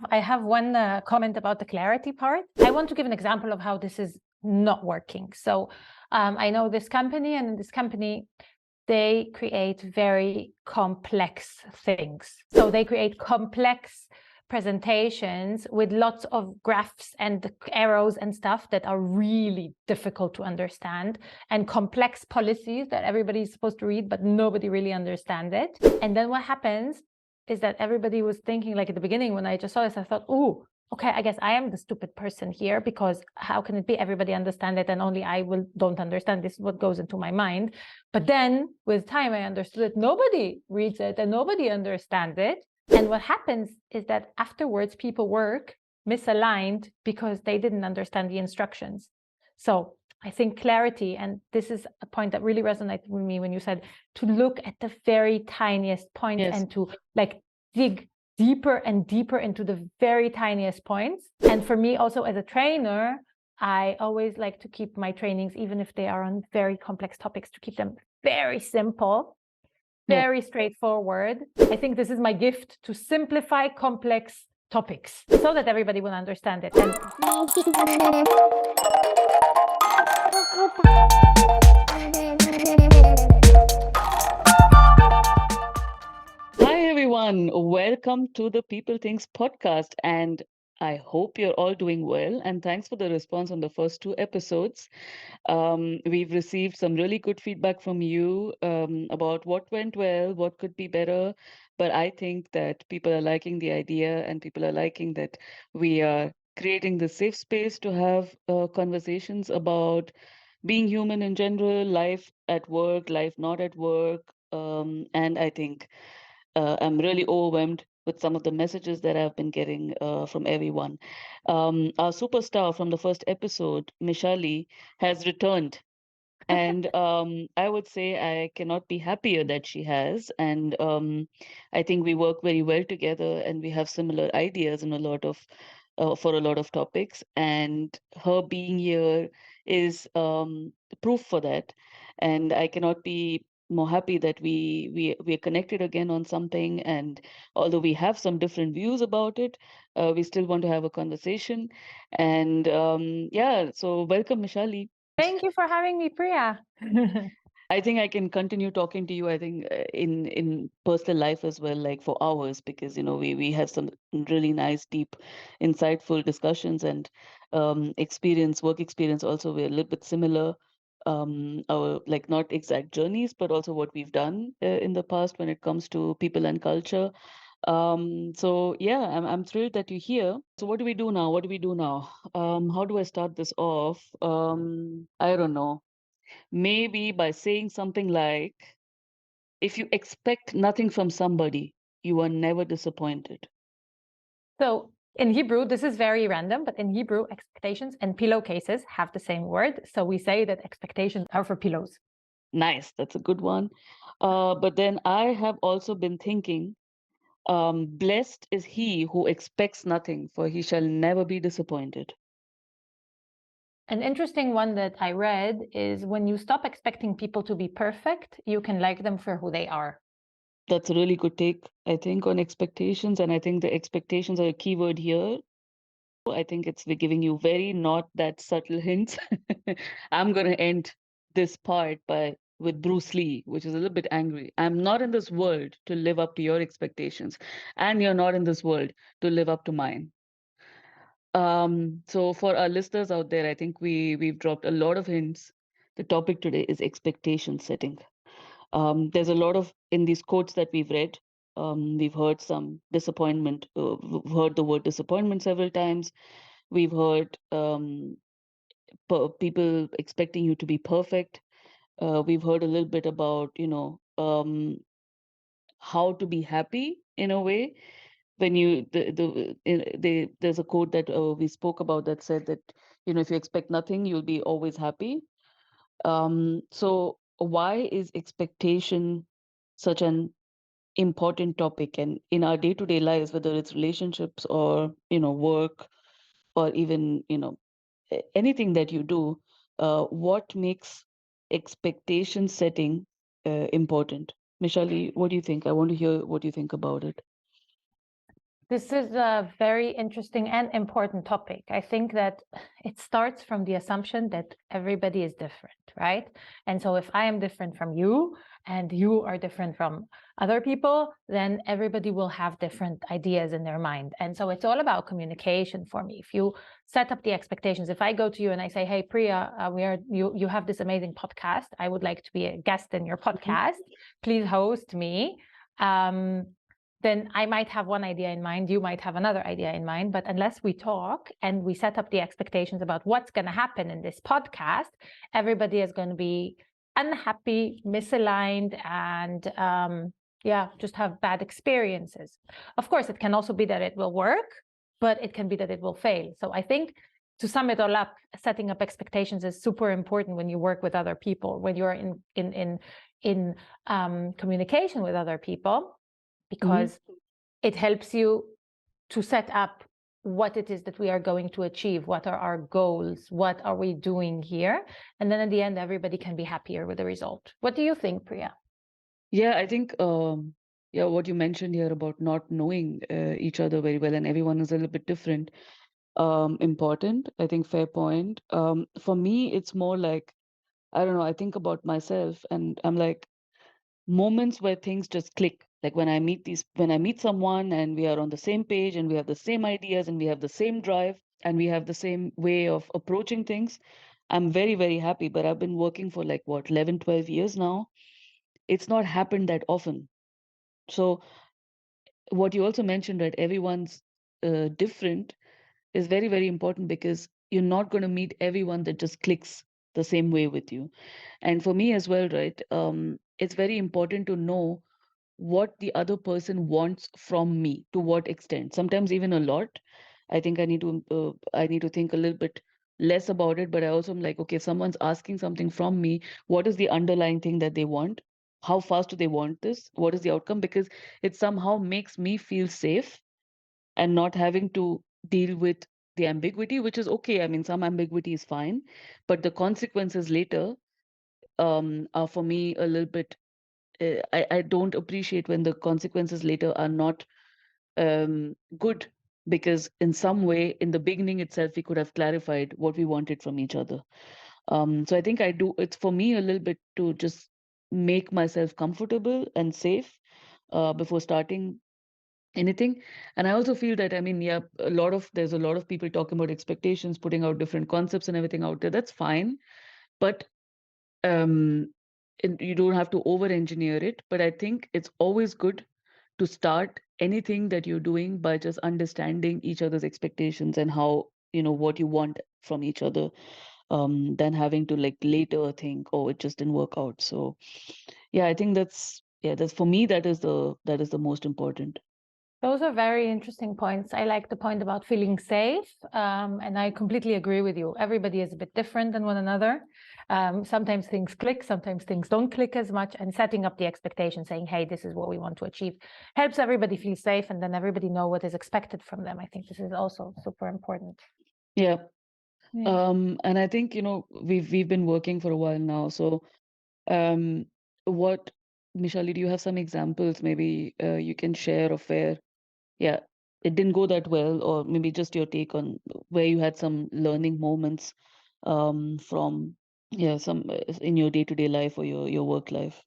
I have one comment about the clarity part. I want to give an example of how this is not working. So I know this company, and in this company, they create very complex things. So they create complex presentations with lots of graphs and arrows and stuff that are really difficult to understand, and complex policies that everybody is supposed to read, but nobody really understands it. And then what happens is that everybody was thinking, like at the beginning when I just saw this, I thought, oh, okay, I guess I am the stupid person here, because how can it be everybody understand it and only I don't understand? This is what goes into my mind. But then with time, I understood that nobody reads it and nobody understands it. And what happens is that afterwards, people work misaligned because they didn't understand the instructions. So I think clarity, and this is a point that really resonated with me when you said to look at the very tiniest points, yes, and to like dig deeper and deeper into the very tiniest points. And for me also as a trainer, I always like to keep my trainings, even if they are on very complex topics, to keep them very simple, very straightforward. I think this is my gift, to simplify complex topics so that everybody will understand it. And hi everyone, welcome to the People Things podcast, and I hope you're all doing well, and thanks for the response on the first two episodes. We've received some really good feedback from you about what went well, what could be better, but I think that people are liking the idea and people are liking that we are creating the safe space to have conversations about being human in general, life at work, life not at work, and I think I'm really overwhelmed with some of the messages that I've been getting from everyone. Our superstar from the first episode, Michali, has returned. And I would say I cannot be happier that she has. And I think we work very well together and we have similar ideas in a lot of for a lot of topics. And her being here is proof for that. And I cannot be more happy that we are connected again on something. And although we have some different views about it, we still want to have a conversation. And yeah, so welcome, Michali. thank you for having me, Priya. I think I can continue talking to you, I think, in personal life as well, like for hours, because we have some really nice, deep, insightful discussions and work experience also. We're a little bit similar. Our like not exact journeys, but also what we've done in the past when it comes to people and culture. So yeah, I'm thrilled that you're here. So what do we do now? What do we do now? How do I start this off? I don't know. Maybe by saying something like, if you expect nothing from somebody, you are never disappointed. So in Hebrew, this is very random, but in Hebrew, expectations and pillowcases have the same word. So we say that expectations are for pillows. Nice, that's a good one. But then I have also been thinking, blessed is he who expects nothing, for he shall never be disappointed. An interesting one that I read is when you stop expecting people to be perfect, you can like them for who they are. That's a really good take, I think, on expectations. And I think the expectations are a key word here. I think we're giving you very not that subtle hints. I'm going to end this part with Bruce Lee, which is a little bit angry. I'm not in this world to live up to your expectations, and you're not in this world to live up to mine. So for our listeners out there, I think we've dropped a lot of hints. The topic today is expectation setting. There's a lot of in these quotes that we've read. We've heard some disappointment. We've heard the word disappointment several times. We've heard people expecting you to be perfect. We've heard a little bit about, how to be happy in a way. When there's a quote that we spoke about that said that, if you expect nothing, you'll be always happy. So why is expectation such an important topic? And in our day-to-day lives, whether it's relationships or, work, or even, anything that you do, what makes expectation setting important? Michali, what do you think? I want to hear what you think about it. This is a very interesting and important topic. I think that it starts from the assumption that everybody is different, right? And so if I am different from you and you are different from other people, then everybody will have different ideas in their mind. And so it's all about communication for me. If you set up the expectations, if I go to you and I say, hey, Priya, you have this amazing podcast. I would like to be a guest in your podcast. Please host me. Then I might have one idea in mind, you might have another idea in mind, but unless we talk and we set up the expectations about what's going to happen in this podcast, everybody is going to be unhappy, misaligned, and just have bad experiences. Of course, it can also be that it will work, but it can be that it will fail. So I think to sum it all up, setting up expectations is super important when you work with other people, when you're in communication with other people, because it helps you to set up what it is that we are going to achieve, what are our goals, what are we doing here, and then at the end everybody can be happier with the result. What do you think, Priya? Yeah, I think what you mentioned here about not knowing each other very well and everyone is a little bit different, important. I think fair point. For me, it's more like, I don't know, I think about myself and I'm like, moments where things just click. Like when I meet someone and we are on the same page and we have the same ideas and we have the same drive and we have the same way of approaching things, I'm very, very happy. But I've been working for like what, 11, 12 years now. It's not happened that often. So what you also mentioned, that everyone's different, is very, very important because you're not going to meet everyone that just clicks the same way with you. And for me as well, right, it's very important to know what the other person wants from me, to what extent, sometimes even a lot. I think I need to think a little bit less about it, but I also am like, okay, if someone's asking something from me, what is the underlying thing that they want? How fast do they want this? What is the outcome? Because it somehow makes me feel safe and not having to deal with the ambiguity, which is okay. I mean, some ambiguity is fine, but the consequences later are for me a little bit. I don't appreciate when the consequences later are not good, because in some way, in the beginning itself, we could have clarified what we wanted from each other. So I think I do. It's for me a little bit to just make myself comfortable and safe before starting anything. And I also feel that, I mean, yeah, there's a lot of people talking about expectations, putting out different concepts and everything out there. That's fine, but um you don't have to over engineer it. But I think it's always good to start anything that you're doing by just understanding each other's expectations and how, what you want from each other, than having to like later think, oh, it just didn't work out. So yeah, I think that's for me, that is the most important. Those are very interesting points. I like the point about feeling safe, and I completely agree with you. Everybody is a bit different than one another. Sometimes things click, sometimes things don't click as much, and setting up the expectation, saying, hey, this is what we want to achieve, helps everybody feel safe, and then everybody know what is expected from them. I think this is also super important. Yeah. Yeah. And I think, we've been working for a while now. So um what Michali, do you have some examples maybe you can share of where, yeah, it didn't go that well, or maybe just your take on where you had some learning moments from, yeah, some in your day-to-day life or your work life?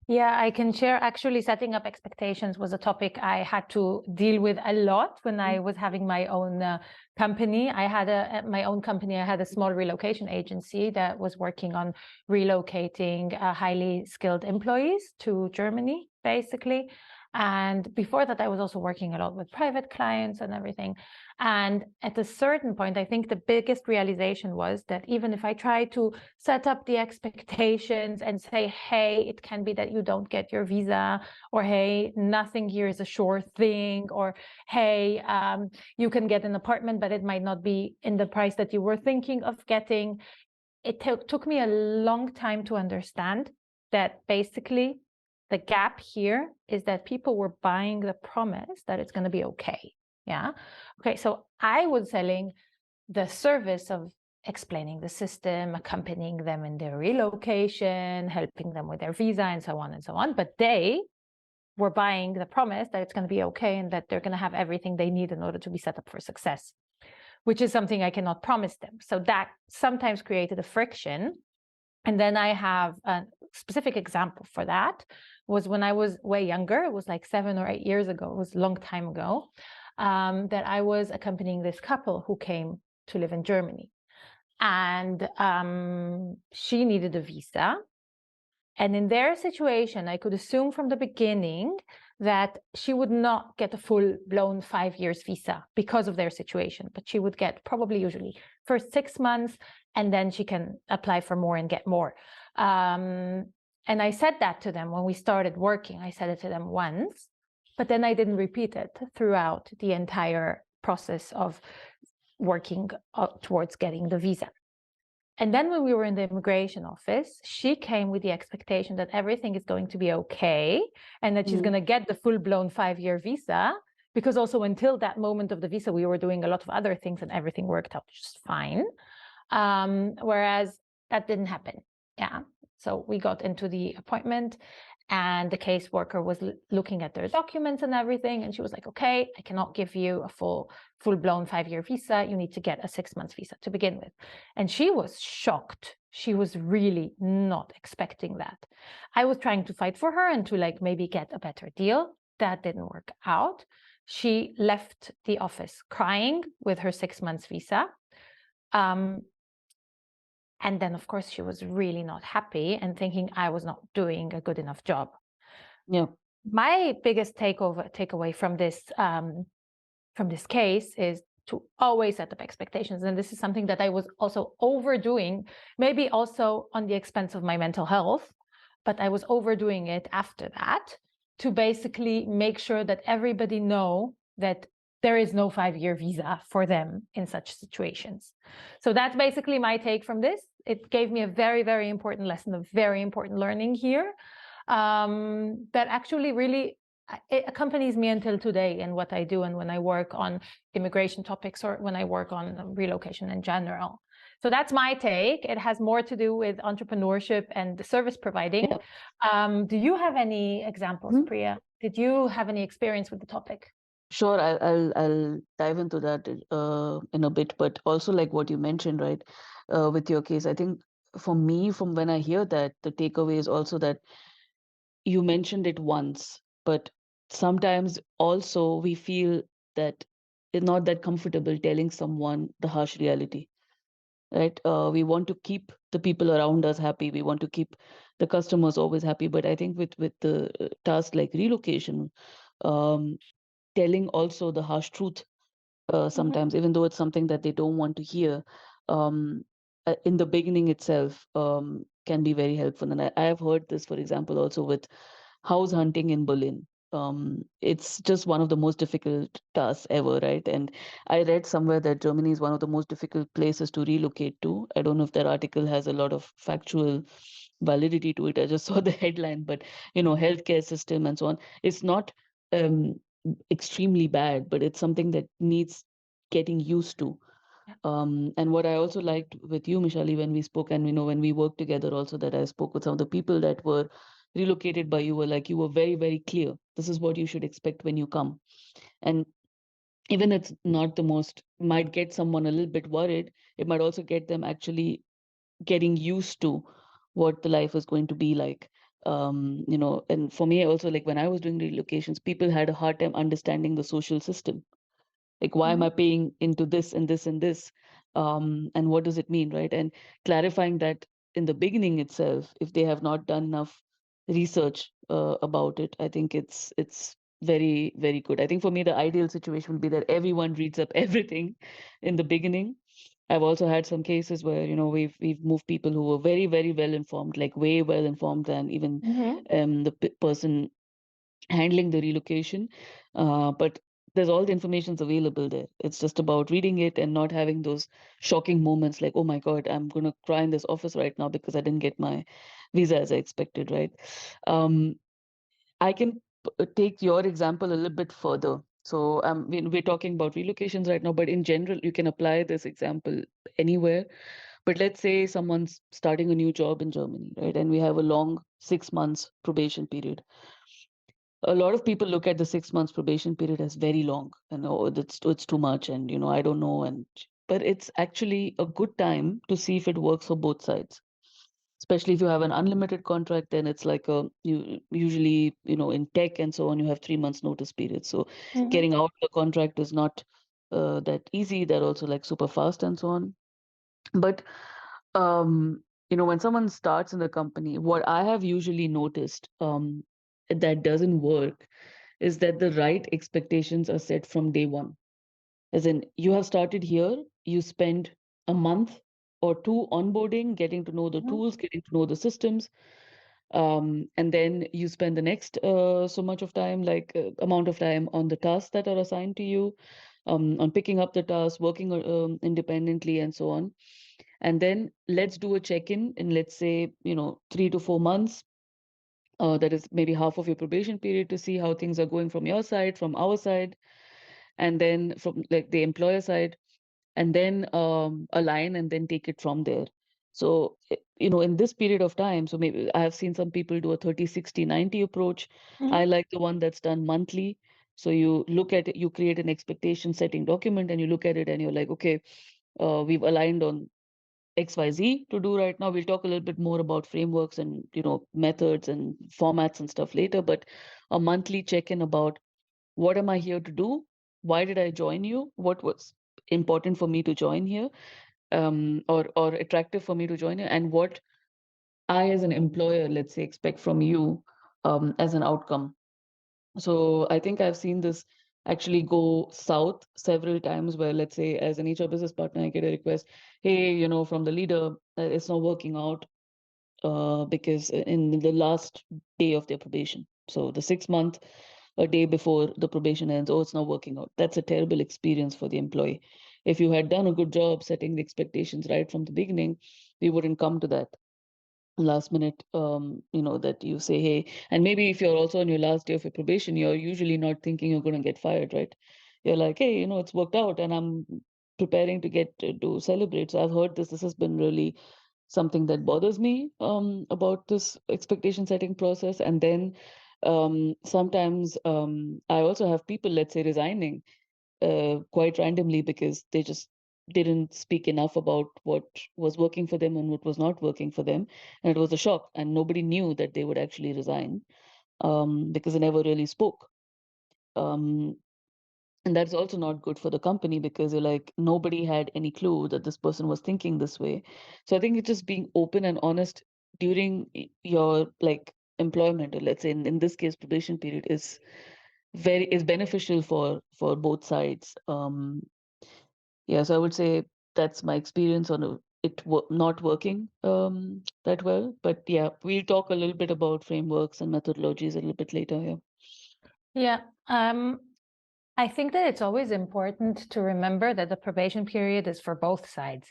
Yeah, I can share. Actually, setting up expectations was a topic I had to deal with a lot when I was having my own company. At my own company, I had a small relocation agency that was working on relocating highly skilled employees to Germany, basically. And before that, I was also working a lot with private clients and everything. And at a certain point, I think the biggest realization was that even if I try to set up the expectations and say, hey, it can be that you don't get your visa, or hey, nothing here is a sure thing, or hey, you can get an apartment, but it might not be in the price that you were thinking of getting. It took me a long time to understand that basically the gap here is that people were buying the promise that it's going to be okay. Yeah. Okay. So I was selling the service of explaining the system, accompanying them in their relocation, helping them with their visa, and so on and so on. But they were buying the promise that it's going to be okay and that they're going to have everything they need in order to be set up for success, which is something I cannot promise them. So that sometimes created a friction. And then I have a specific example for that was when I was way younger. It was like 7 or 8 years ago. It was a long time ago, that I was accompanying this couple who came to live in Germany. And she needed a visa. And in their situation, I could assume from the beginning that she would not get a full-blown 5 years visa because of their situation, but she would get probably usually first 6 months, and then she can apply for more and get more. And I said that to them when we started working. I said it to them once, but then I didn't repeat it throughout the entire process of working towards getting the visa. And then when we were in the immigration office, she came with the expectation that everything is going to be okay and that she's going to get the full-blown 5-year visa, because also until that moment of the visa, we were doing a lot of other things and everything worked out just fine. Whereas that didn't happen. Yeah. So we got into the appointment and the caseworker was looking at their documents and everything. And she was like, okay, I cannot give you a full-blown 5-year visa. You need to get a 6-month visa to begin with. And she was shocked. She was really not expecting that. I was trying to fight for her and to like maybe get a better deal. That didn't work out. She left the office crying with her 6 months visa. And then, of course, she was really not happy and thinking I was not doing a good enough job. Yeah. My biggest takeaway from this case is to always set up expectations. And this is something that I was also overdoing, maybe also on the expense of my mental health, but I was overdoing it after that to basically make sure that everybody know that there is no 5-year visa for them in such situations. So that's basically my take from this. It gave me a very, very important lesson, a very important learning here, that actually really it accompanies me until today in what I do and when I work on immigration topics or when I work on relocation in general. So that's my take. It has more to do with entrepreneurship and service providing. Yeah. Do you have any examples, Priya? Did you have any experience with the topic? Sure, I'll dive into that in a bit, but also like what you mentioned, right, with your case, I think for me, from when I hear that, the takeaway is also that you mentioned it once, but sometimes also we feel that it's not that comfortable telling someone the harsh reality, right? We want to keep the people around us happy. We want to keep the customers always happy. But I think with the task like relocation, um, telling also the harsh truth sometimes, even though it's something that they don't want to hear, um, in the beginning itself, can be very helpful. And I have heard this, for example, also with house hunting in Berlin. It's just one of the most difficult tasks ever, right? And I read somewhere that Germany is one of the most difficult places to relocate to. I don't know if that article has a lot of factual validity to it. I just saw the headline, but healthcare system and so on. It's not um, extremely bad, but it's something that needs getting used to. And what I also liked with you, Michali, when we spoke, and when we worked together, also that I spoke with some of the people that were relocated by you, were like you were very, very clear. This is what you should expect when you come. And even it's not the most, might get someone a little bit worried. It might also get them actually getting used to what the life is going to be like. And for me also, like when I was doing relocations, people had a hard time understanding the social system. Like, why am I paying into this and this and this? And what does it mean, right? And clarifying that in the beginning itself, if they have not done enough research about it, I think it's very, very good. I think for me, the ideal situation would be that everyone reads up everything in the beginning. I've also had some cases where we've moved people who were very, very well informed, like way well informed than even the person handling the relocation. But there's all the information's available there. It's just about reading it and not having those shocking moments like, oh my God, I'm going to cry in this office right now because I didn't get my visa as I expected, right? I can take your example a little bit further. So we're talking about relocations right now, but in general, you can apply this example anywhere. But let's say someone's starting a new job in Germany, right? And we have a long 6 months probation period. a lot of people look at the 6 months probation period as very long, and oh, it's too much, and I don't know, but it's actually a good time to see if it works for both sides. Especially if you have an unlimited contract, then it's like you usually, in tech and so on, you have 3 months notice period. So Mhm. getting out of the contract is not that easy. They're also like super fast and so on. But when someone starts in the company, what I have usually noticed that doesn't work is that the right expectations are set from day one. As in, you have started here, you spend a month or two onboarding, getting to know the Mhm. tools, getting to know the systems, and then you spend the next so much of time, like amount of time on the tasks that are assigned to you, on picking up the tasks, working independently, and so on. And then let's do a check-in in, let's say, 3 to 4 months. That is maybe half of your probation period, to see how things are going from your side, from our side, and then from like the employer side, and then align and then take it from there. So, in this period of time, so maybe I have seen some people do a 30-60-90 approach. I Mhm. like the one that's done monthly. So you look at it, you create an expectation setting document, and you look at it and you're like, okay, we've aligned on XYZ to do right now. We'll talk a little bit more about frameworks and, methods and formats and stuff later, but a monthly check-in about what am I here to do? Why did I join you? What was important for me to join here, or attractive for me to join here, and what I, as an employer, let's say, expect from you as an outcome. So I think I've seen this actually go south several times, where, let's say, as an HR business partner, I get a request, hey, from the leader, it's not working out because in the last day of their probation. So the 6 month, a day before the probation ends, oh, it's not working out. That's a terrible experience for the employee. If you had done a good job setting the expectations right from the beginning, we wouldn't come to that last minute, that you say, hey, and maybe if you're also on your last day of your probation, you're usually not thinking you're going to get fired, right? You're like, hey, it's worked out, and I'm preparing to get to celebrate. So I've heard this has been really something that bothers me about this expectation setting process. And then sometimes I also have people, let's say, resigning quite randomly because they just didn't speak enough about what was working for them and what was not working for them. And it was a shock, and nobody knew that they would actually resign because they never really spoke. Um, and that's also not good for the company, because you're like, nobody had any clue that this person was thinking this way. So I think it's just being open and honest during your like employment, or let's say in this case probation period, is beneficial for both sides. Yeah, so I would say that's my experience on not working that well. But yeah, we'll talk a little bit about frameworks and methodologies a little bit later. Yeah. Yeah. I think that it's always important to remember that the probation period is for both sides,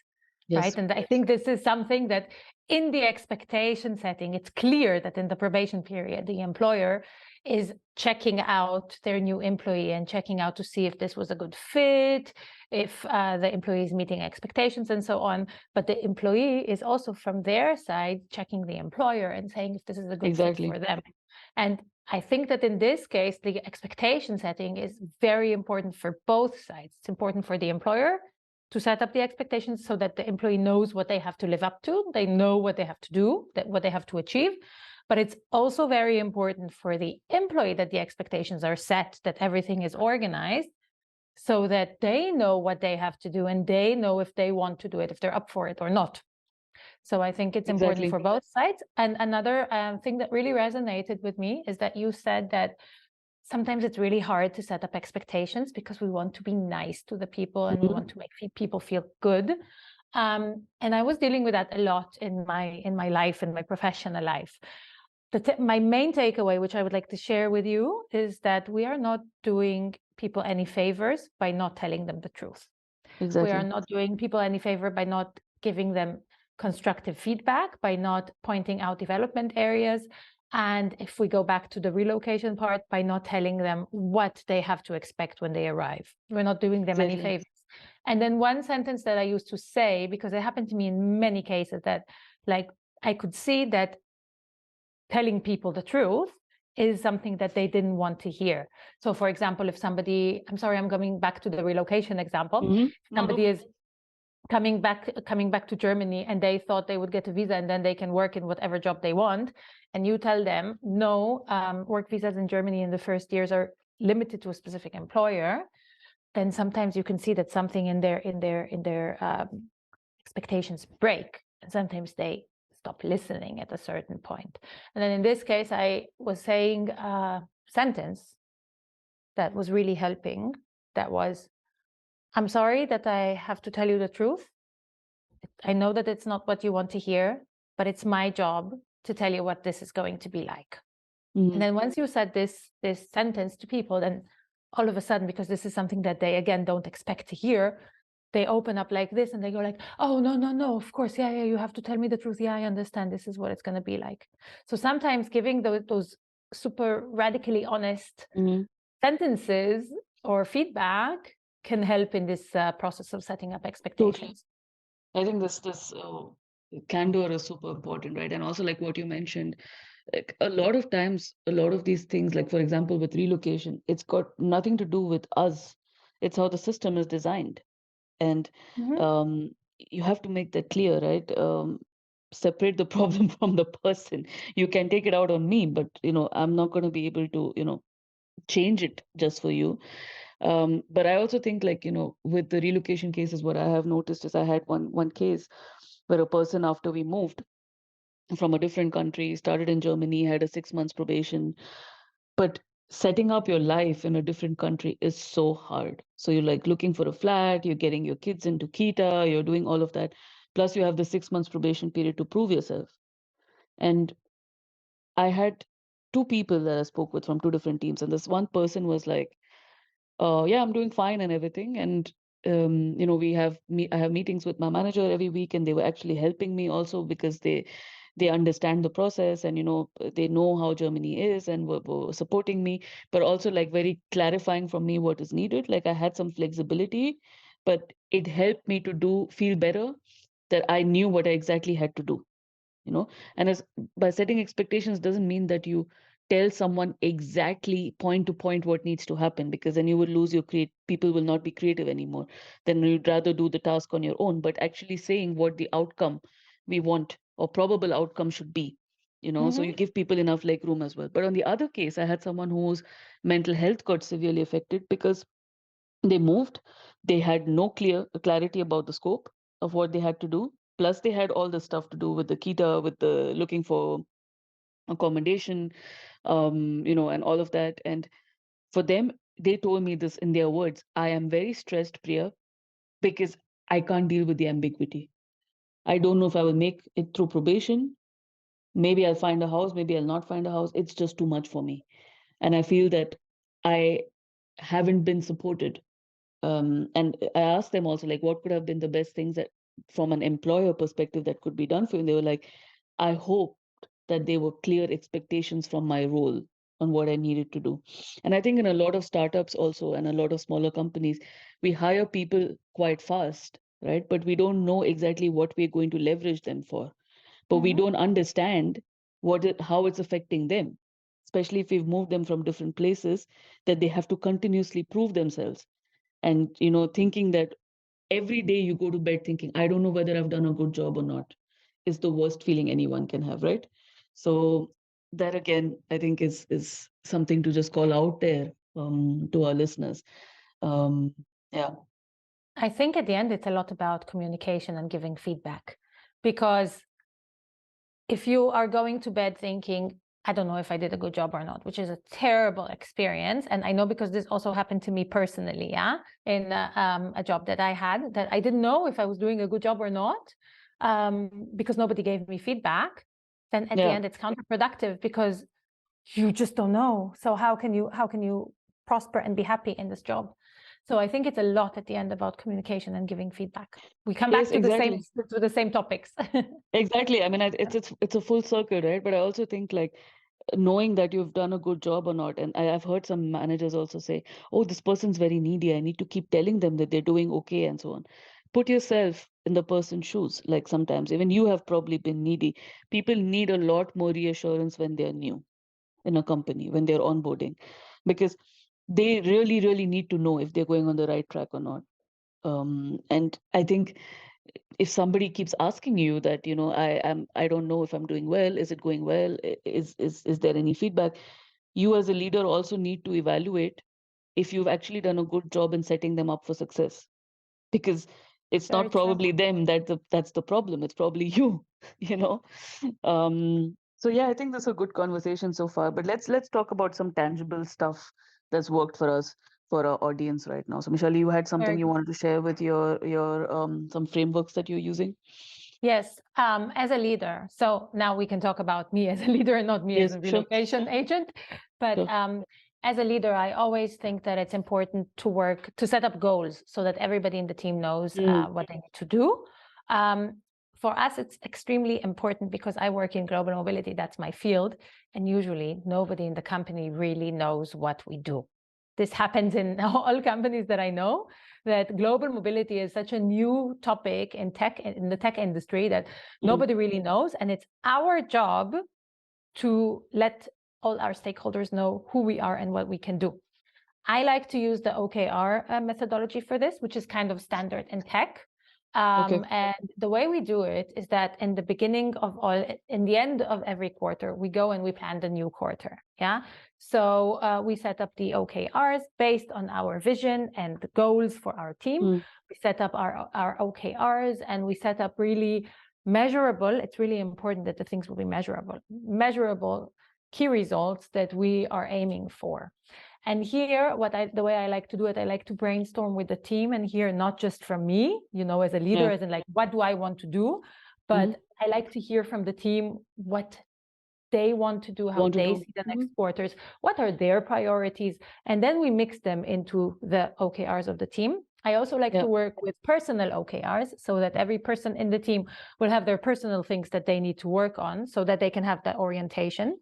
right? Yes. And I think this is something that in the expectation setting, it's clear that in the probation period, the employer is checking out their new employee and checking out to see if this was a good fit, if the employee is meeting expectations and so on. But the employee is also from their side checking the employer and saying if this is a good fit Exactly. for them. And I think that in this case, the expectation setting is very important for both sides. It's important for the employer to set up the expectations so that the employee knows what they have to live up to. They know what they have to do, what they have to achieve. But it's also very important for the employee that the expectations are set, that everything is organized so that they know what they have to do and they know if they want to do it, if they're up for it or not. So I think it's important Exactly. for both sides. And another thing that really resonated with me is that you said that sometimes it's really hard to set up expectations because we want to be nice to the people and we want to make people feel good. And I was dealing with that a lot in my life, in my professional life. My main takeaway, which I would like to share with you, is that we are not doing people any favors by not telling them the truth. We are Exactly. not doing people any favor by not giving them constructive feedback, by not pointing out development areas. And if we go back to the relocation part, by not telling them what they have to expect when they arrive. We're not doing them any Exactly. favors. And then one sentence that I used to say, because it happened to me in many cases, that like I could see that telling people the truth is something that they didn't want to hear. So for example, if somebody, I'm sorry, I'm coming back to the relocation example. No, Somebody is coming back to Germany and they thought they would get a visa and then they can work in whatever job they want, and you tell them no, work visas in Germany in the first years are limited to a specific employer, then sometimes you can see that something in their expectations break, and sometimes they stop listening at a certain point. And then in this case, I was saying a sentence that was really helping. That was, I'm sorry that I have to tell you the truth. I know that it's not what you want to hear, but it's my job to tell you what this is going to be like. And then once you said this sentence to people, then all of a sudden, because this is something that they, again, don't expect to hear, they open up like this and they go like, oh, no, of course, yeah, you have to tell me the truth. Yeah, I understand. This is what it's going to be like. So sometimes giving those super radically honest sentences or feedback can help in this process of setting up expectations. I think this candor is super important, right? And also like what you mentioned, like a lot of times, a lot of these things, like for example, with relocation, it's got nothing to do with us. It's how the system is designed. And you have to make that clear, right? Separate the problem from the person. You can take it out on me, but I'm not going to be able to, change it just for you. But I also think like, with the relocation cases, what I have noticed is I had one case where a person, after we moved from a different country, started in Germany, had a 6 months probation, but setting up your life in a different country is so hard. So you're like looking for a flat, you're getting your kids into Kita, you're doing all of that. Plus you have the 6 months probation period to prove yourself. And I had two people that I spoke with from two different teams. And this one person was like, yeah, I'm doing fine and everything. And I have meetings with my manager every week, and they were actually helping me also because they understand the process, and they know how Germany is, and were supporting me, but also like very clarifying from me what is needed. Like I had some flexibility, but it helped me to feel better, that I knew what I exactly had to do. And as by setting expectations doesn't mean that you tell someone exactly point to point what needs to happen, because then you will lose your people will not be creative anymore. Then you'd rather do the task on your own, but actually saying what the outcome we want or probable outcome should be. So you give people enough leg room as well. But on the other case, I had someone whose mental health got severely affected because they moved. They had no clarity about the scope of what they had to do. Plus, they had all the stuff to do with the Kita, with the looking for accommodation, and all of that. And for them, they told me this in their words: I am very stressed, Priya, because I can't deal with the ambiguity. I don't know if I will make it through probation. Maybe I'll find a house, maybe I'll not find a house. It's just too much for me. And I feel that I haven't been supported. And I asked them also, like, what could have been the best things that, from an employer perspective, that could be done for you? And they were like, I hoped that there were clear expectations from my role on what I needed to do. And I think in a lot of startups also, and a lot of smaller companies, we hire people quite fast, right? But we don't know exactly what we're going to leverage them for. But we don't understand how it's affecting them, especially if we've moved them from different places, that they have to continuously prove themselves. And thinking that every day you go to bed thinking, I don't know whether I've done a good job or not, is the worst feeling anyone can have, right? So that again, I think is something to just call out there, to our listeners. Yeah. I think at the end, it's a lot about communication and giving feedback, because if you are going to bed thinking, I don't know if I did a good job or not, which is a terrible experience. And I know because this also happened to me personally, in a job that I had, that I didn't know if I was doing a good job or not, because nobody gave me feedback. Then at the end, it's counterproductive because you just don't know. So how can you prosper and be happy in this job? So I think it's a lot at the end about communication and giving feedback. We come back to the same topics. Exactly. I mean, it's a full circle, right? But I also think like knowing that you've done a good job or not. And I've heard some managers also say, oh, this person's very needy. I need to keep telling them that they're doing okay and so on. Put yourself in the person's shoes. Like sometimes even you have probably been needy. People need a lot more reassurance when they're new. in a company when they're onboarding, because they really, really need to know if they're going on the right track or not. And I think if somebody keeps asking you that, I don't know if I'm doing well, is it going well, is there any feedback, you as a leader also need to evaluate if you've actually done a good job in setting them up for success, because it's Very not true. probably them that's the problem, it's probably you. you know so yeah, I think this is a good conversation so far, but let's talk about some tangible stuff that's worked for us, for our audience right now. So Michelle, you had something Very you good. wanted to share with your some frameworks that you're using. Yes, as a leader. So now we can talk about me as a leader and not me as Yes, a sure, relocation agent. But sure. as a leader, I always think that it's important to set up goals so that everybody in the team knows Mm, what they need to do. Um, for us, it's extremely important because I work in global mobility. That's my field. And usually nobody in the company really knows what we do. This happens in all companies that I know, that global mobility is such a new topic in the tech industry that nobody really knows. And it's our job to let all our stakeholders know who we are and what we can do. I like to use the OKR methodology for this, which is kind of standard in tech. okay. And the way we do it is that in the end of every quarter, we go and we plan the new quarter. Yeah. So we set up the OKRs based on our vision and the goals for our team. Mm, We set up our OKRs and we set up really measurable. It's really important that the things will be measurable key results that we are aiming for. And here, the way I like to do it, I like to brainstorm with the team and hear not just from me, as a leader, yeah. as in like, what do I want to do? But I like to hear from the team what they want to do, how Want to they do. see the next quarters, what are their priorities, and then we mix them into the OKRs of the team. I also like Yeah. to work with personal OKRs so that every person in the team will have their personal things that they need to work on so that they can have that orientation.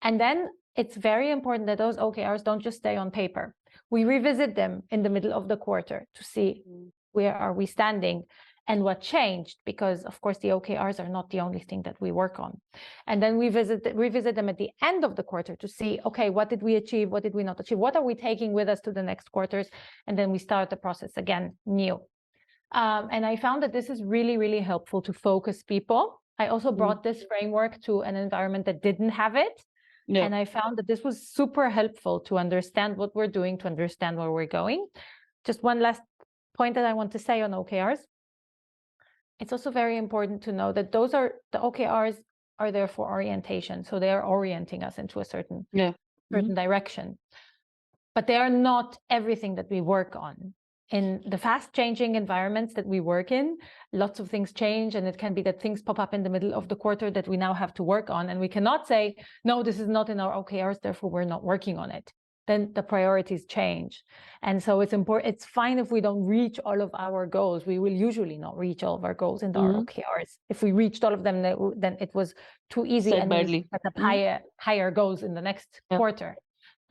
And then it's very important that those OKRs don't just stay on paper. We revisit them in the middle of the quarter to see where are we standing and what changed, because of course the OKRs are not the only thing that we work on. And then we revisit them at the end of the quarter to see, okay, what did we achieve? What did we not achieve? What are we taking with us to the next quarters? And then we start the process again new. And I found that this is really, really helpful to focus people. I also brought this framework to an environment that didn't have it. Yeah. And I found that this was super helpful to understand what we're doing, to understand where we're going. Just one last point that I want to say on OKRs. It's also very important to know that the OKRs are there for orientation. So they are orienting us into a certain direction. But they are not everything that we work on. In the fast changing environments that we work in, lots of things change, and it can be that things pop up in the middle of the quarter that we now have to work on, and we cannot say, no, this is not in our OKRs, therefore we're not working on it. Then the priorities change. And so it's fine if we don't reach all of our goals. We will usually not reach all of our goals in our OKRs. If we reached all of them, then it was too easy, Said and then we badly. set up higher goals in the next quarter.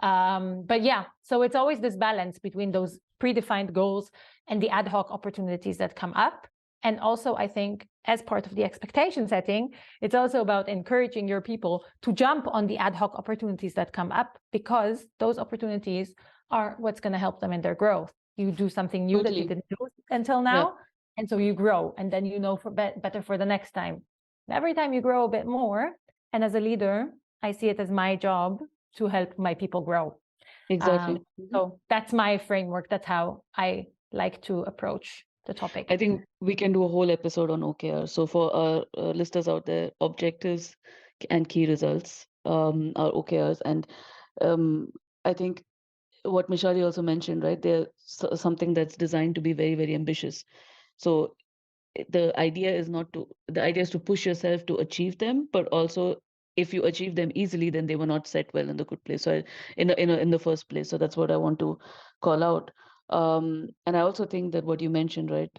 But yeah, so it's always this balance between those predefined goals and the ad hoc opportunities that come up. And also, I think as part of the expectation setting, it's also about encouraging your people to jump on the ad hoc opportunities that come up, because those opportunities are what's going to help them in their growth. You do something new that you didn't do until now, and so you grow, and then better for the next time. And every time you grow a bit more, and as a leader, I see it as my job to help my people grow. Exactly. So that's my framework. That's how I like to approach the topic. I think we can do a whole episode on OKR. So for our listeners out there, objectives and key results are OKRs. And I think what Michali also mentioned, right? They're something that's designed to be very, very ambitious. So the idea is to push yourself to achieve them, but also if you achieve them easily, then they were not set well in the good place. So in the first place. So that's what I want to call out. And I also think that what you mentioned, right?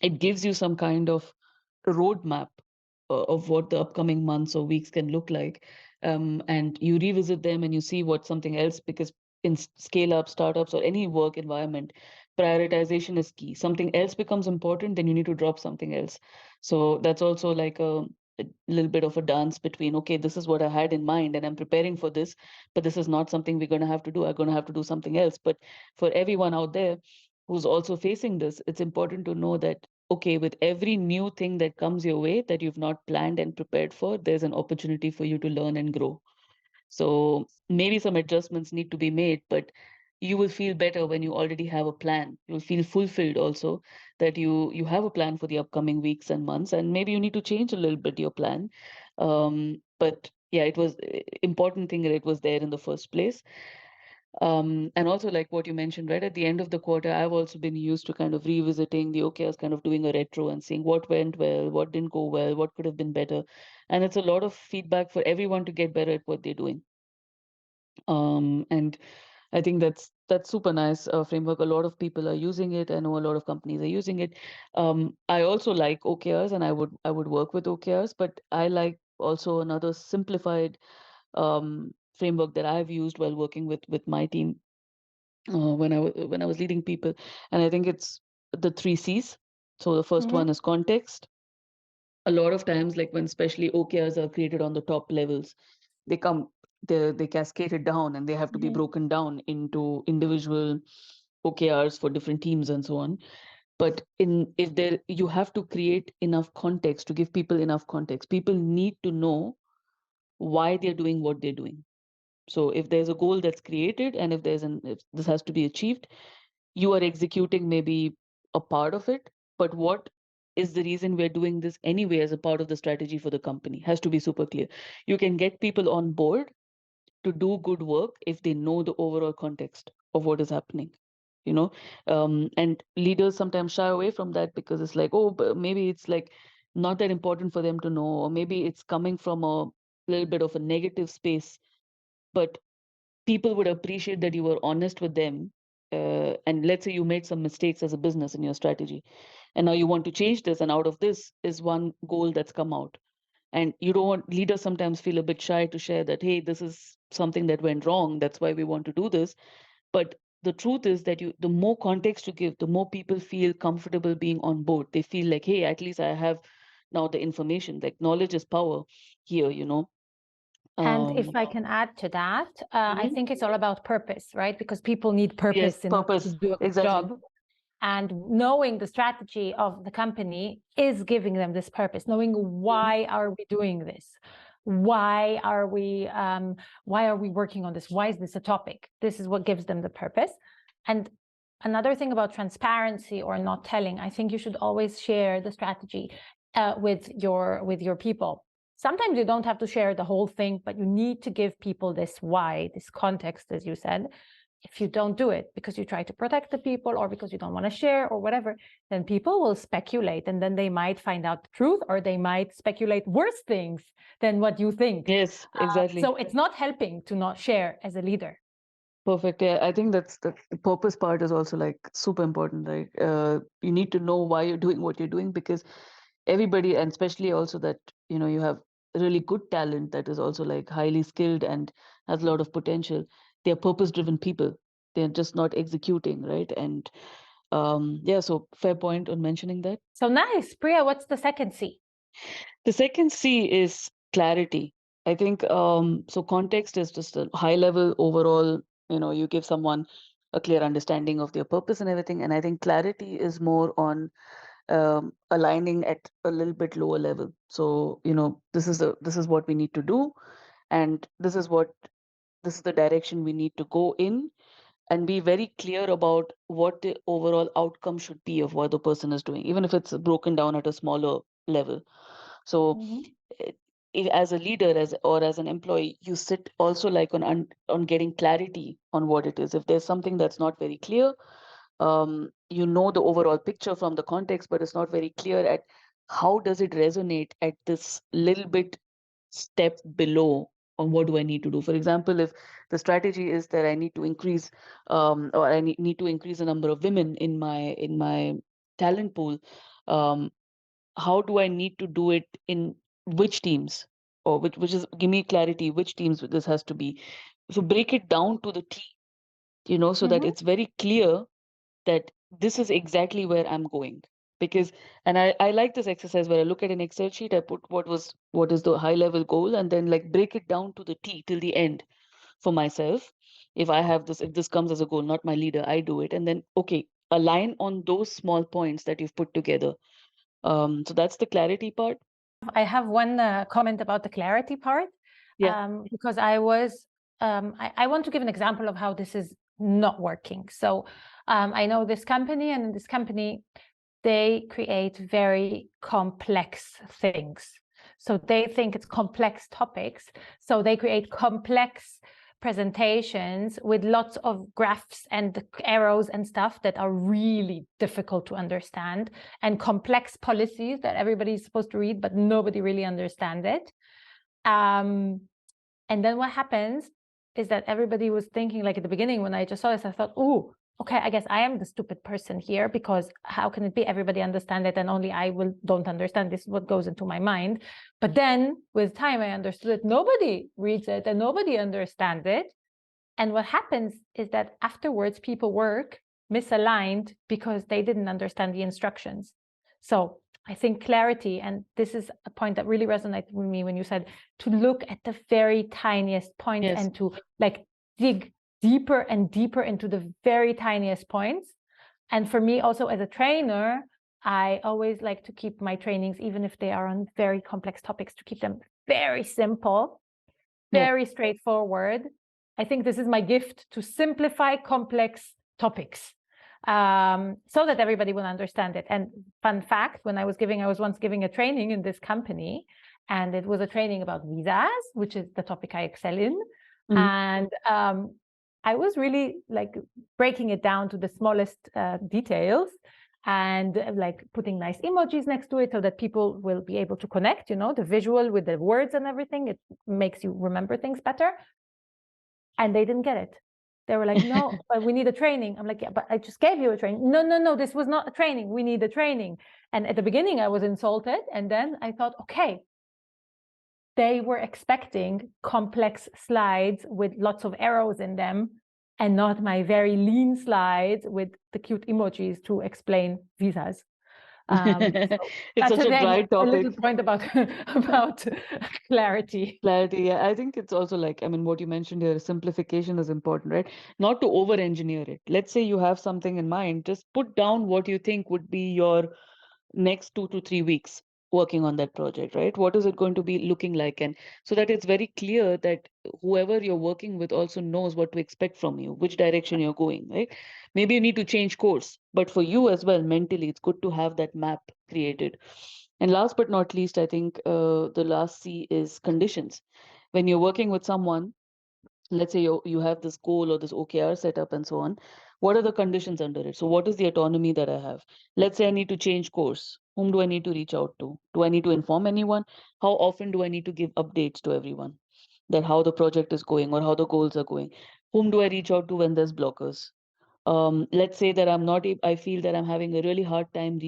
It gives you some kind of roadmap of what the upcoming months or weeks can look like. And you revisit them and you see what something else, because in scale up startups or any work environment, prioritization is key. Something else becomes important, then you need to drop something else. So that's also like a little bit of a dance between, okay, this is what I had in mind and I'm preparing for this, but this is not something we're going to have to do. I'm going to have to do something else. But for everyone out there who's also facing this, it's important to know that, okay, with every new thing that comes your way that you've not planned and prepared for, there's an opportunity for you to learn and grow. So maybe some adjustments need to be made, but you will feel better when you already have a plan. You'll feel fulfilled also that you have a plan for the upcoming weeks and months, and maybe you need to change a little bit your plan. But yeah, it was important thing that it was there in the first place. And also like what you mentioned, right at the end of the quarter, I've also been used to kind of revisiting the OKRs, kind of doing a retro and seeing what went well, what didn't go well, what could have been better. And it's a lot of feedback for everyone to get better at what they're doing. And I think that's super nice framework. A lot of people are using it. I know a lot of companies are using it. I also like OKRs, and I would work with OKRs, but I like also another simplified framework that I've used while working with my team when I was leading people, and I think it's the three C's. So the first one Mhm. is context. A lot of times, like when especially OKRs are created on the top levels, they come they cascade it down and they have to be Mhm. broken down into individual OKRs for different teams and so on. But in if there you have to create enough context to give people enough context. People need to know why they're doing what they're doing. So if there's a goal that's created and if this has to be achieved, you are executing maybe a part of it, but what is the reason we're doing this anyway as a part of the strategy for the company has to be super clear. You can get people on board to do good work if they know the overall context of what is happening, you know. And leaders sometimes shy away from that because it's like, oh, but maybe it's like not that important for them to know, or maybe it's coming from a little bit of a negative space. But people would appreciate that you were honest with them. And let's say you made some mistakes as a business in your strategy, and now you want to change this, and out of this is one goal that's come out. And you don't want leaders sometimes feel a bit shy to share that, hey, this is something that went wrong. That's why we want to do this. But the truth is that the more context you give, the more people feel comfortable being on board. They feel like, hey, at least I have now the information. Like knowledge is power here, you know. And if Um, I can add to that, I mhm. think it's all about purpose, right? Because people need Yes, purpose in order to purpose. do a good Exactly. job. And knowing the strategy of the company is giving them this purpose, knowing why are we doing this? Why are we working on this? Why is this a topic? This is what gives them the purpose. And another thing about transparency or not telling, I think you should always share the strategy with your people. Sometimes you don't have to share the whole thing, but you need to give people this why, this context, as you said. If you don't do it because you try to protect the people or because you don't want to share or whatever, then people will speculate, and then they might find out the truth, or they might speculate worse things than what you think. Yes, exactly. So it's not helping to not share as a leader. Perfect. Yeah, I think that's the purpose part is also like super important, right? You need to know why you're doing what you're doing, because everybody, and especially also that, you know, you have really good talent that is also like highly skilled and has a lot of potential. They're purpose-driven people. They're just not executing, right? And yeah, so fair point on mentioning that. So nice. Priya, what's the second C? The second C is clarity. I think so context is just a high level overall, you know, you give someone a clear understanding of their purpose and everything. And I think clarity is more on aligning at a little bit lower level. So, you know, this is what we need to do, and this is the direction we need to go in, and be very clear about what the overall outcome should be of what the person is doing, even if it's broken down at a smaller level. So Mhm. eh, as a leader, as an employee, you sit also like on getting clarity on what it is. If there's something that's not very clear, you know the overall picture from the context, but it's not very clear at how does it resonate at this little bit step below on what do I need to do. For example, if the strategy is that I need to increase or I need to increase the number of women in my talent pool, um, how do I need to do it in which teams, or which is give me clarity which teams this has to be. So break it down to the T, you know, so that Mhm. it's very clear that this is exactly where I'm going. Because, and I like this exercise where I look at an Excel sheet, I put what is the high level goal, and then like break it down to the T till the end for myself. If I have this, if this comes as a goal, not my leader, I do it. And then, okay, align on those small points that you've put together. So that's the clarity part. I have one comment about the clarity part, Yeah. because I want to give an example of how this is not working. So I know this company, and in this company, they create very complex things. So they think it's complex topics. So they create complex presentations with lots of graphs and arrows and stuff that are really difficult to understand, and complex policies that everybody's supposed to read, but nobody really understands it. And then what happens is that everybody was thinking, like at the beginning when I just saw this, I thought, oh, okay, I guess I am the stupid person here, because how can it be everybody understand it and only I don't understand? This is what goes into my mind. But then with time, I understood that nobody reads it and nobody understands it. And what happens is that afterwards people work misaligned because they didn't understand the instructions. So I think clarity, and this is a point that really resonated with me when you said to look at the very tiniest points, Yes. and to like dig deeper and deeper into the very tiniest points. And for me also as a trainer, I always like to keep my trainings, even if they are on very complex topics, to keep them very simple, very straightforward. I think this is my gift, to simplify complex topics, so that everybody will understand it. And fun fact, when I was once giving a training in this company, and it was a training about visas, which is the topic I excel in. And I was really like breaking it down to the smallest details, and like putting nice emojis next to it so that people will be able to connect, the visual with the words and everything. It makes you remember things better. And they didn't get it. They were like, no, but we need a training. I'm like, yeah, but I just gave you a training. No, this was not a training. We need a training. And at the beginning I was insulted. And then I thought, okay, they were expecting complex slides with lots of arrows in them, and not my very lean slides with the cute emojis to explain visas. It's such a dry A topic. little point about about clarity. Clarity, yeah. I think it's also like, I mean, what you mentioned here, simplification is important, right? Not to over engineer it. Let's say you have something in mind, just put down what you think would be your next 2 to 3 weeks working on that project, right? What is it going to be looking like? And so that it's very clear that whoever you're working with also knows what to expect from you, which direction you're going, right? Maybe you need to change course, but for you as well, mentally, it's good to have that map created. And last but not least, I think the last C is conditions. When you're working with someone, let's say you have this goal or this OKR setup and so on, what are the conditions under it? So what is the autonomy that I have? Let's say I need to change course. Whom do I need to reach out to? Do I need to inform anyone? How often do I need to give updates to everyone that how the project is going or how the goals are going? Whom do I reach out to when there's blockers? Let's say that I feel that I'm having a really hard time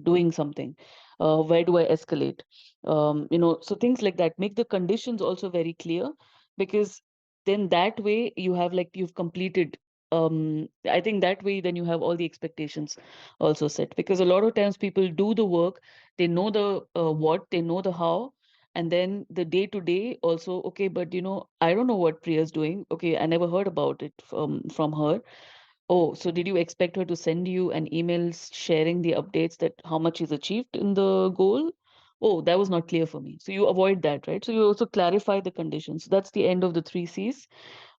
doing something. Where do I escalate? So things like that, make the conditions also very clear, because then that way you've completed. I think that way then you have all the expectations also set, because a lot of times people do the work, they know the what, they know the how, and then the day to day also, okay, but I don't know what Priya's doing. Okay, I never heard about it from her. Oh, so did you expect her to send you an email sharing the updates that how much is achieved in the goal? Oh, that was not clear for me. So you avoid that, right? So you also clarify the conditions. That's the end of the 3 Cs.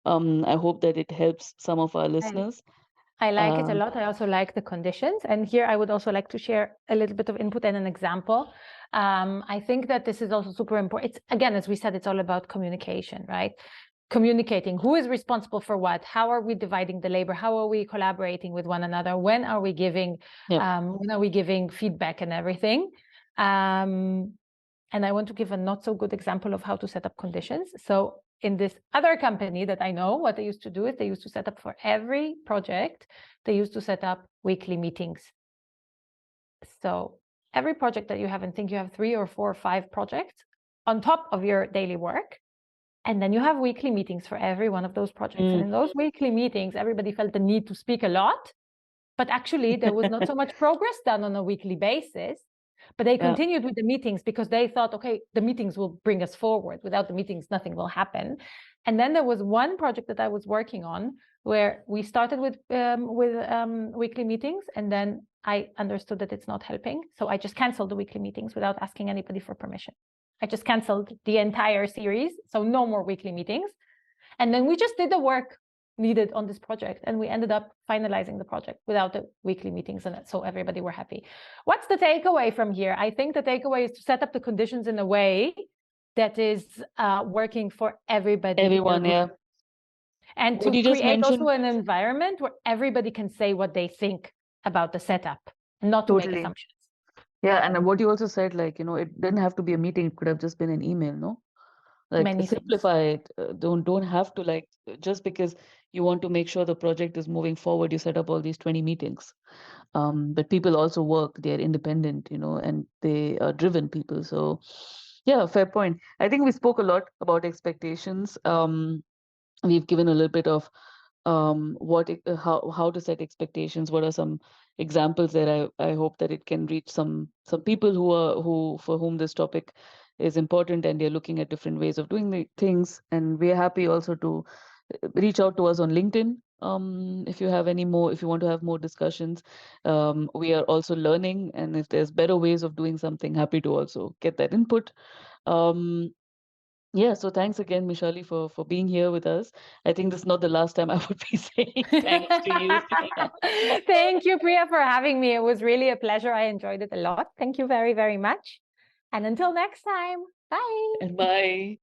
I hope that it helps some of our listeners. I like it a Um, lot. I also like the conditions. And here I would also like to share a little bit of input and an example. I think that this is also super important. It's, again, as we said, it's all about communication, right? Communicating who is responsible for what, how are we dividing the labor, how are we collaborating with one another, when are we giving feedback and everything. And I want to give a not so good example of how to set up conditions. So in this other company that I know, what they used to do is they used to set up for every project, they used to set up weekly meetings. So every project that you have, and think you have 3 or 4 or 5 projects on top of your daily work, and then you have weekly meetings for every one of those projects. And in those weekly meetings, everybody felt the need to speak a lot. But actually, there was not so much progress done on a weekly basis. But they continued with the meetings because they thought, okay, the meetings will bring us forward. Without the meetings, nothing will happen. And then there was one project that I was working on where we started with weekly meetings, and then I understood that it's not helping. So I just canceled the weekly meetings without asking anybody for permission. I just canceled the entire series. So no more weekly meetings. And then we just did the work needed on this project, and we ended up finalizing the project without the weekly meetings, and so everybody were happy. What's the takeaway from here? I think the takeaway is to set up the conditions in a way that is working for everybody. Everyone, yeah. And to create also an environment where everybody can say what they think about the setup, and not to make assumptions. Yeah, and what you also said, like, it didn't have to be a meeting, it could have just been an email, no? Like, simplify it. Don't have to, like, just because you want to make sure the project is moving forward, you set up all these 20 meetings. But people also work, they're independent, and they are driven people. So yeah, fair point. I think we spoke a lot about expectations. We've given a little bit of how to set expectations. What are some examples there? I hope that it can reach some people who for whom this topic is important, and they're looking at different ways of doing the things. And we're happy also to reach out to us on LinkedIn. If you want to have more discussions. We are also learning, and if there's better ways of doing something, happy to also get that input. Yeah, so thanks again, Michali, for being here with us. I think this is not the last time I would be saying thanks to you. Thank you, Priya, for having me. It was really a pleasure. I enjoyed it a lot. Thank you very, very much. And until next time, bye. And bye.